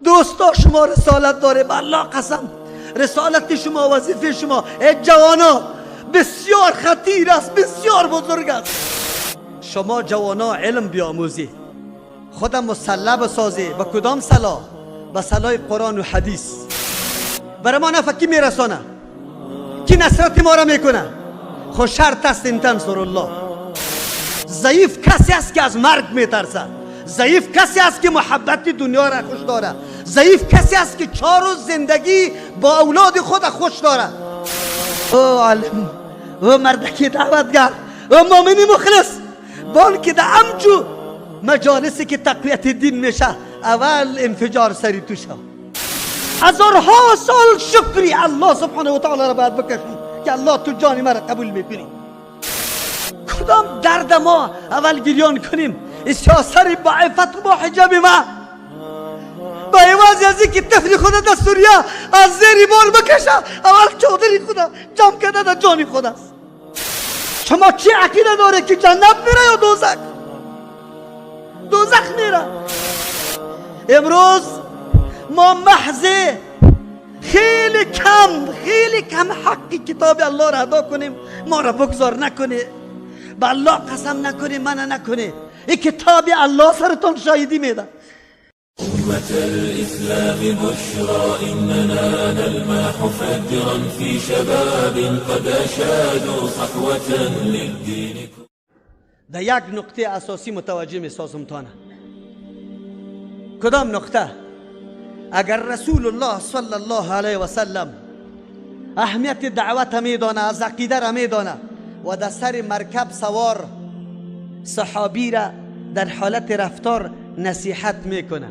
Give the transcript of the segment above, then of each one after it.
دوستا شما رسالت داره، بالله قسم رسالت شما، وظیفه شما ای جوانا بسیار خطیر است، بسیار بزرگ است. شما جوانا علم بیاموزی، خودم مسلح بسازی. با کدام صلاح؟ با صلاح قرآن و حدیث. برای ما نفکی میرسانه، کی نصرت ما را میکنه؟ خود شرط است این تنصر الله. ضعیف کسی است که از مرگ میترسه، ضعیف کسی است که محبت دنیا را خوش داره، ضعیف کسی است که 4 روز زندگی با اولاد خود خوش داره. او عالم، او مردکی دعوتگر، او مؤمن مخلص، بان که در همجور مجالسی که تقویت دین میشه اول انفجار سری توشه. هزارها سال شکری الله سبحانه و تعالی را باید بکشیم که الله تو جان ما را قبول میکنی. کدام درد ما اول گریان کنیم؟ سر با عفت و با حجاب ما، با عوض از اینکه طفل خود در سوریه از زیر بال بکشه اول چادری خدا جمع کرده در جان خود است. شما چی عقیده داره که جنت میره یا دوزخ؟ دوزخ میره. امروز ما محض خیلی کم حقی کتاب الله را ادا کنیم، ما را بگذار نکنه، با الله قسم نکنه، منع نکنه. این کتاب الله سرتون شاهدی میده. أمة الإسلام بشرى إننا نلمح فجرا في شباب قد أشادوا صحوة للدين. در یک نقطه اساسی متوجه میسازم تانه. کدام نقطه؟ اگر رسول الله صلی الله علیه و سلم اهمیت دعوت میدانه، از عقیده را میدانه و در سر مرکب سوار صحابی را در حالت رفتار نصیحت میکنه،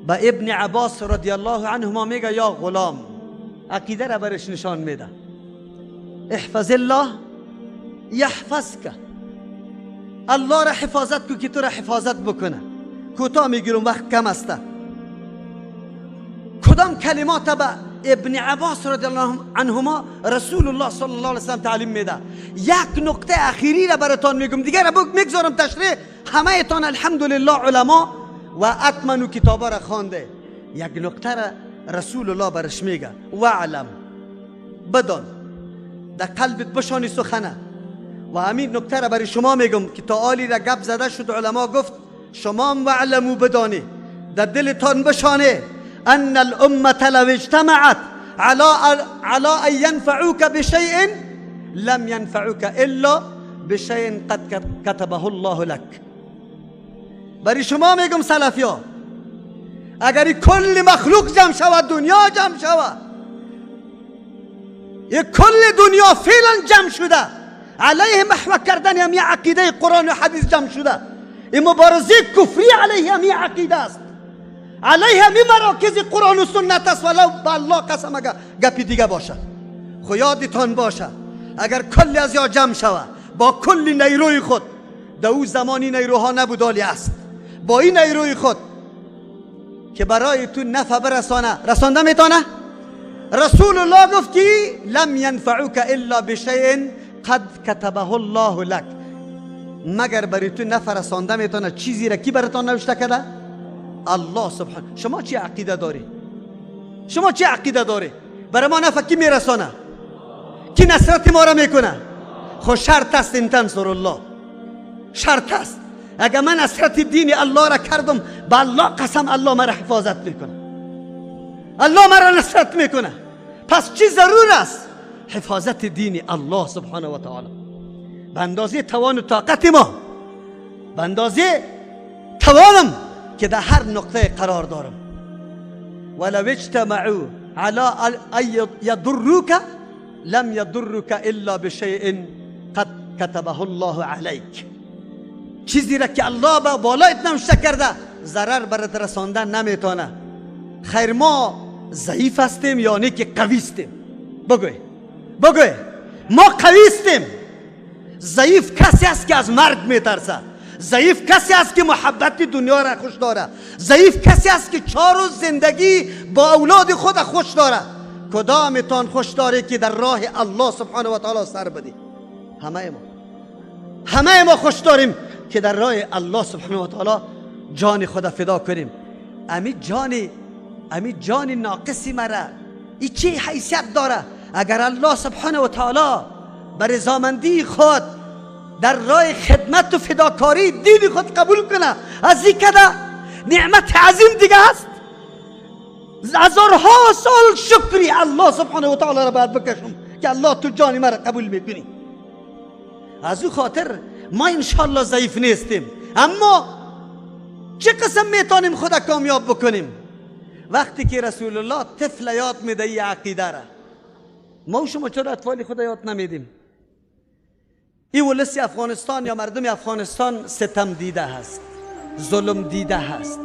با ابن عباس رضی الله عنهما میگه یا غلام، عقیده را برش نشان میده. احفظ الله یحفظک، الله را حفاظت کو که تو را حفاظت بکنه. کوتاه میگیرم وقت کم است. کدام کلمات با ابن عباس رضی الله عنهما رسول الله صلی الله علیه و سلم تعلیم میده. یک نقطه اخیری را براتون میگم، دیگه را میگذارم تشریح. همه ایتان الحمدلله علما و اتمنو کتابا را خوانده. یک نقطه را رسول الله برش میگه، وعلم، بدان، در قلبت بشانی سخنه. و همین نکته را برای شما میگم که تا آلی را گپ زده شد، علما گفت شما وعلمو بدانی، در دلتان بشانه ان الامه لو اجتمعت على ان ينفعوك بشيء لم ينفعوك الا بشيء قد كتبه الله لك. برای شما میگم سلفیا، اگر کل مخلوق جمع شود، دنیا جمع شود، یک کل دنیا فعلا جمع شده علیه محو کردن همین عقیده قرآن و حدیث جمع شده، این مبارزه کفری علیه همین عقیده است، علیه همین مراکز قرآن و سنت است. ولو با الله قسم اگر گپی دیگه باشه، خو یادتان باشه اگر کل از یا جمع شود با کل نیروی خود، در او زمانی نیروها نبود، حالی است با این نیروی خود که برای تو نفع برسانه، رسانده میتونه. رسول الله گفت که لم ينفعوك الا بشيء قد كتبه الله لك، مگر برای تو نفع رسانده میتونه چیزی را کی براتون نوشته کرده؟ الله سبحانه. شما چی عقیده داری؟ شما چی عقیده داری؟ برای ما نفع کی میرسانه؟ کی نصرت ما را میکنه؟ خود شرط است این تنصر الله، شرط است. اگر من نصرت دین الله را کردم، با الله قسم الله مرا حفاظت میکنه، الله مرا نصرت میکنه. پس چی ضرور است؟ حفاظت دین الله سبحانه و تعالی به اندازه توان و طاقت ما، به اندازه توانم که در هر نقطه قرار دارم. ولو اجتمعوا على ان يضروك لم يضروك الا بشيء قد كتبه الله عليك، چیزی را که الله با بالایت نوشته کرده ضرر برات رساندن نمیتونه. خیر ما ضعیف هستیم یا نه که قوی هستیم؟ بگوی ما قوی هستیم. ضعیف کسی است که از مرگ میترسه، ضعیف کسی است که محبت دنیا را خوش داره، ضعیف کسی است که 4 روز زندگی با اولاد خود خوش داره. کدامتان خوش داره که در راه الله سبحانه و تعالی سر بدی؟ همه ما خوش داریم که در راه الله سبحانه و تعالی جان خدا فدا کنیم. امی جان ناقصی مرا ای چه حیثیت داره؟ اگر الله سبحانه و تعالی بر رضامندی خود در راه خدمت و فداکاری دین خود قبول کنه، از این کده نعمت عظیم دیگه است. هزارها سال شکری الله سبحانه و تعالی را باید بکشم که الله تو جان مرا قبول میکنی. از او خاطر ما انشاءالله ضعیف نیستیم، اما چه قسم میتونیم خدا کامیاب بکنیم؟ وقتی که رسول الله طفل یاد میده ای عقیده را، ما و شما چرا اطفال خدا یاد نمیدیم؟ این ولس افغانستان یا مردم افغانستان ستم دیده هست، ظلم دیده هست،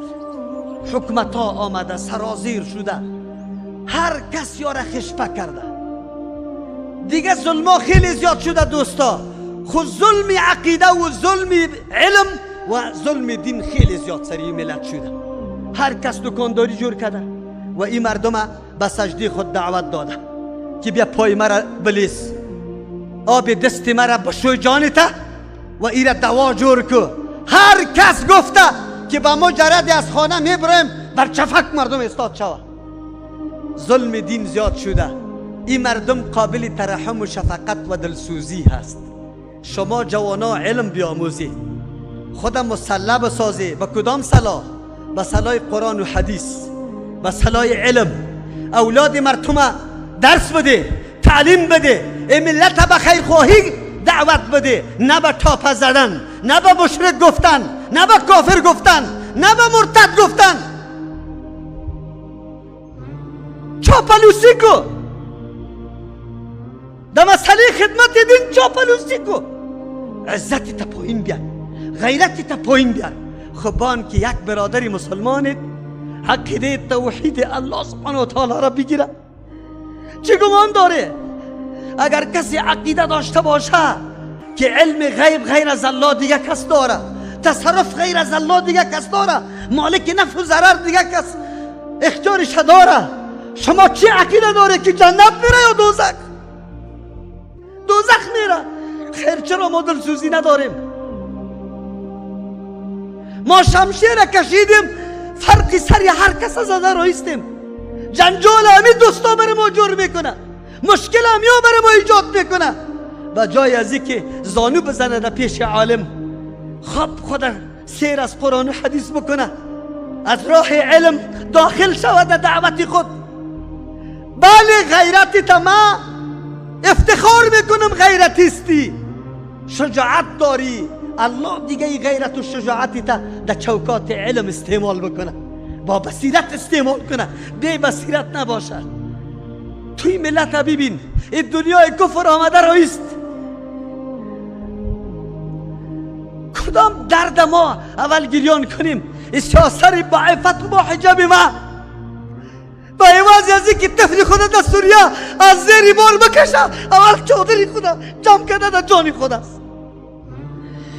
حکمت ها آمده سرازیر شده، هر کس یاره خشبه کرده. دیگه ظلم ها خیلی زیاد شده دوستا. خود ظلم عقیده و ظلم علم و ظلم دین خیلی زیاد سری ملت شده. هر کس دکانداری جور کرده و این مردم به سجده خود دعوت داده که بیا پای مرا بلیس، آب دست مرا بشوی جانتا و ایره دوا جور کو. هر کس گفته که با مجرد از خانه میبریم بر چفک مردم استاد شوه. ظلم دین زیاد شده. این مردم قابل ترحم و شفقت و دلسوزی هست. شما جوانا علم بیاموزی، خودم مسلح بسازی. با کدام صلاح؟ با صلاح قرآن و حدیث، با صلاح علم. اولاد مردم درس بده، تعلیم بده، ملت به خیرخواهی دعوت بده، نه به تاپ زدن، نه به مشرک گفتن، نه به کافر گفتن، نه به مرتد گفتن. چاپلوسی کو در مسئله خدمت دین، چاپلوسی کو. عزتی تا پایین بیار، غیرتی تا پایین بیار. خبان که یک برادری مسلمان عقیده توحید الله سبحانه و تعالی را بگیره، چه گمان داره؟ اگر کسی عقیده داشته باشه که علم غیب غیر از الله دیگه کس داره، تصرف غیر از الله دیگه کس داره، مالک نفع و ضرر دیگه کس اختیارش داره، شما چه عقیده داره که جنت میره یا دوزخ؟ دوزخ میره. خیر چرا ما دلسوزی نداریم؟ ما شمشیر کشیدیم، فرقی سری هر کس از زده رایستیم. جنجال همین دوستا بر ما جور میکنه، مشکل همیا بر ما ایجاد میکنه. و جای از که زانو بزنه در پیش عالم، خب خدا سیر از قرآن و حدیث بکنه، از راه علم داخل شود در دعوت خود. بله غیرتی تا ما افتخار میکنم غیرتیستی، شجاعت داری. الله دیگه ای غیرت و شجاعتی تا در چوکات علم استعمال بکنه، با بصیرت استعمال کنه، بی بصیرت نباشه. توی ملت ببین، این دنیای کفر آمده رایست. کدام درد ما اول گریان کنیم؟ سیاسر با عفت و با حجاب ما، با عوض از اینکه طفل خدا در سوریه از زیر بار بکشه، اول چادری خدا جمع کرده در جان خداست.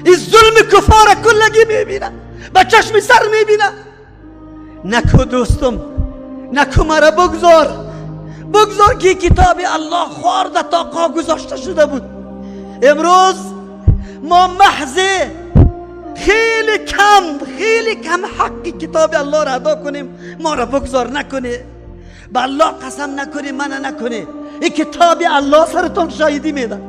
این ظلم کفار کلگی میبینه، با چشم سر میبینه. نکو دوستم، نکو مرا بگذار که کتاب الله خورده تا قا گذاشته شده بود. امروز ما محض خیلی کم حقی کتاب الله را ادا کنیم، ما را بگذار نکنه. با الله قسم نکنه، منع نکنه. این کتاب الله سرتون شاهدی میده.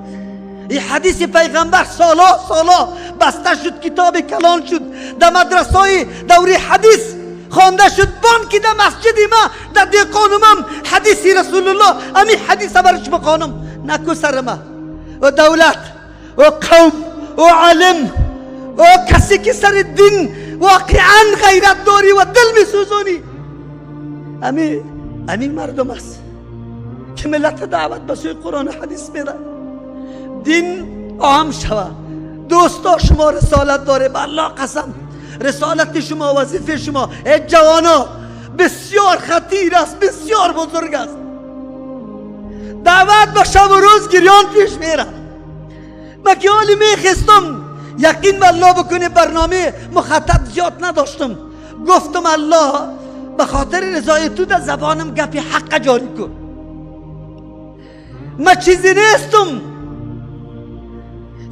این حدیث پیغمبر سالا بسته شد، کتاب کلان شد، در مدرسه های دوری حدیث خوانده شد. بان که در مسجد ما در دیقانم حدیثی رسول الله، امی حدیث برش بخوانم. نکو سر ما و دولت و قوم و علم و کسی که سر دین واقعا غیرت داری و دل میسوزانی، امی مردم است که ملت دعوت به سوی قرآن و حدیث میده. دین عام شود. دوستا شما رسالت داره، به الله قسم رسالت شما، وظیفه شما ای جوانا بسیار خطیر است، بسیار بزرگ است. دعوت به شب و روز گریان پیش میره. من که حالی میخستم یقین به الله بکنه، برنامه مخطط زیاد نداشتم. گفتم الله به خاطر رضای تو در زبانم گپی حق جاری کن. من چیزی نیستم.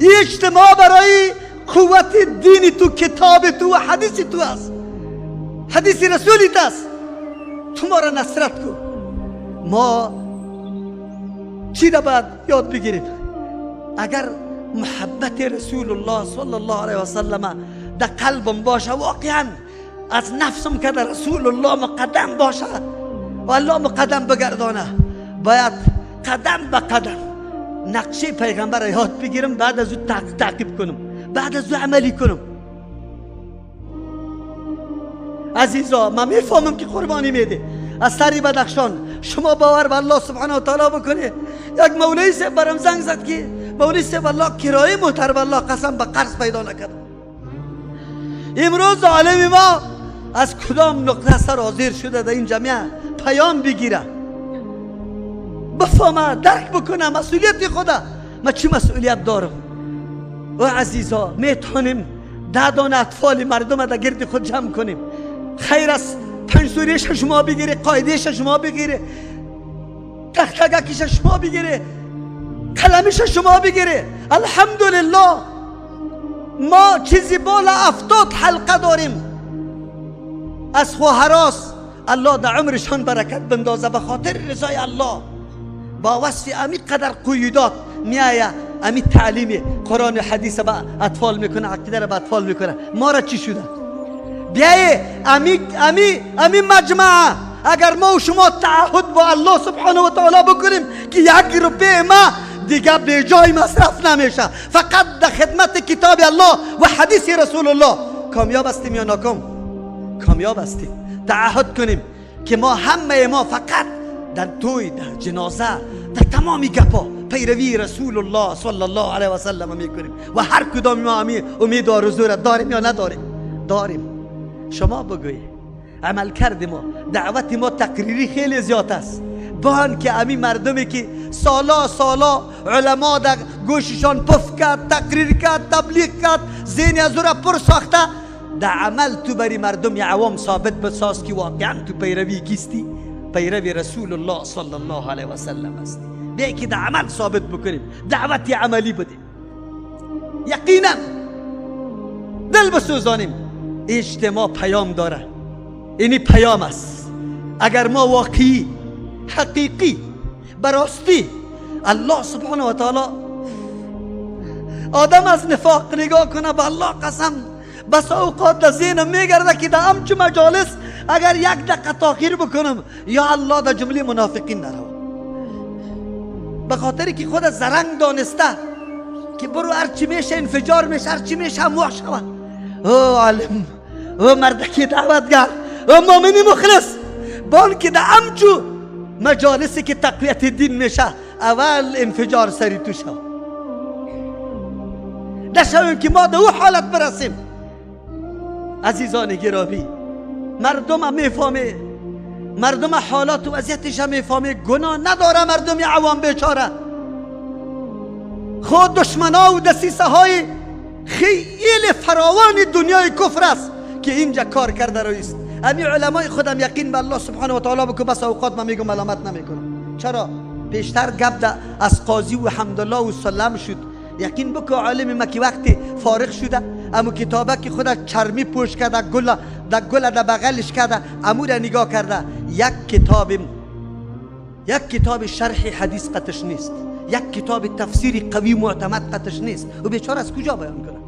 این اجتماع برای قوت دین تو، کتاب تو و حدیث تو است. حدیث رسولی است. تو ما را نصرت کن. ما چی را باید یاد بگیریم؟ اگر محبت رسول الله صلی الله علیه و سلم در قلبم باشه، واقعا از نفسم که در رسول الله مقدم باشه و الله مقدم بگردانه، باید قدم به قدم نقشه پیغمبر را یاد بگیرم، بعد از او تعقیب کنم، بعد از او عملی کنم. عزیزا من میفهمم که قربانی میده. از سری بدخشان شما باور به الله سبحانه و تعالی بکنه. یک مولوی صاحب برام زنگ زد که مولوی صاحب والله کرایه موتر والله قسم به قرض پیدا نکردم. امروز عالم ما از کدام نقطه سر حاضر شده در این جمعیه پیام بگیره، بفهمه، درک بکنه مسئولیت خدا. من چی مسئولیت دارم؟ و عزیزا میتونیم 10 دانه اطفال مردم در گرد خود جمع کنیم. خیر است 5 سوریش شما بگیره، قایدش شما بگیره، تختگکش شما بگیره، قلمش شما بگیره. الحمدلله ما چیزی بالا 70 حلقه داریم از خواهراست. الله در عمرشان برکت بندازه به خاطر رضای الله. با وصف امی قدر قیودات میایه، امی تعلیم قرآن و حدیث با اطفال میکنه، عقیده را با اطفال میکنه. ما را چی شده؟ بیایه امی مجمع اگر ما و شما تعهد با الله سبحانه و تعالی بکنیم که 1 روپیه ما دیگه به جای مصرف نمیشه، فقط در خدمت کتاب الله و حدیث رسول الله، کامیاب هستیم یا ناکام؟ کامیاب هستیم. تعهد کنیم که ما همه ما فقط در توی، در جنازه، در تمامی گپا پیروی رسول الله صلی الله علیه و سلم میکنیم و هر کدام ما امید و آرزو داریم یا نداریم؟ داریم. شما بگویید عمل کرد ما، دعوت ما تقریری خیلی زیاد است. بان که امی مردمی که سالا علما در گوششان پف کرد، تقریر کرد، تبلیغ کرد، ذهن از او را پر ساخته، در عمل تو بری مردم عوام ثابت بساز که واقعا تو پیروی کیستی؟ پیروی رسول الله صلی الله علیه و سلم است. بیایی که در عمل ثابت بکنیم، دعوت عملی بدیم. یقینا دل بسوزانیم. اجتماع پیام داره. اینی پیام است. اگر ما واقعی، حقیقی، براستی الله سبحانه و تعالی آدم از نفاق نگاه کنه، به الله قسم بس اوقات در ذهنم میگرده که در همچو مجالس اگر 1 دقیقه تاخیر بکنم یا الله در جمله منافقین نرو. به خاطری که خود زرنگ دانسته که برو هرچی میشه انفجار میشه، هرچی میشه اموح شود. او عالم، او مردکی دعوتگر، او مؤمنی مخلص، بان که در همچو مجالسی که تقویت دین میشه اول انفجار سری تو شد. نشویم که ما در او حالت برسیم. عزیزان گرامی، مردم هم میفهمه، مردم حالات و وضعیتش هم میفهمه، گناه نداره مردم عوام بیچاره. خود دشمنا و دسیسه های خیلی فراوان دنیای کفر است که اینجا کار کرده رویست. امی علمای خودم یقین به الله سبحانه و تعالی بکن، بس اوقات من میگم ملامت نمیکنم. چرا؟ پیشتر گپ از قاضی و حمدالله و سلم شد. یقین بکن عالم ما که وقتی فارغ شده امو کتابه که خودش چرمی پوش کرده، گل در بغلش کرده، امو را نگاه کرده، یک کتاب شرح حدیث قطش نیست، یک کتاب تفسیری قوی معتمد قطش نیست. و بیچاره از کجا بیان کنه؟